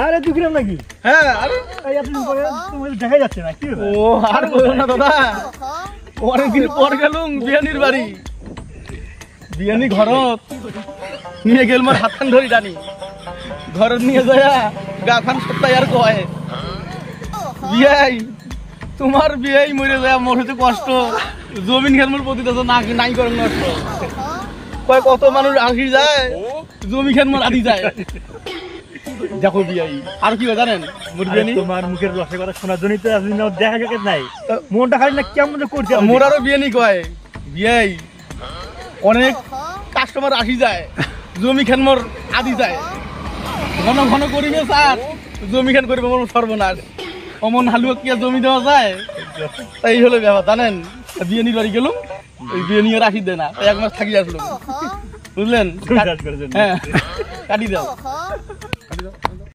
আরে 2 গ্রাম নাকি? হ্যাঁ আরে এই আপনি তোমার দেখা যাচ্ছে না কি? ও আর বলো না দাদা, অনেকদিন পর গেলুম বিয়ানির বাড়ি। বিয়ানি ঘরত নিয়ে গেল মোর হাত খান ধরি টানি, ঘরত নিয়ে যায় গা খান সপ্তাহ আর কয় বিয়াই তোমার বিয়াই মরে যায়, মোর হতে কষ্ট, জমিন খেল মোর প্রতি না নাই করে নষ্ট। কয় কত মানুষ আসি যায়, জমি খেল মোর আদি যায়। দেখো বিয়াই আর কি হয় জানেন, মোর বিয়ানি তোমার মুখের রসে কথা শোনার জন্যই তো আপনি দেখা গেছে নাই, মনটা খালি না কেমন করছে। মোর আরো বিয়ানি কয় বিয়াই অনেক কাস্টমার আসি যায়, জমি খান মোর আদি যায়, ঘন ঘন করিবে স্যার, জমি খান করিবে মোর সর্বনাশ, অমন হালুয়া কি আর জমি দেওয়া যায়? তাই হলো ব্যাপার জানেন। বিয়ানির বাড়ি গেলুম, ওই বিয়ানি আর আসি দেয় না, তাই 1 মাস থাকি আসলাম, বুঝলেন? হ্যাঁ কাটি দাও।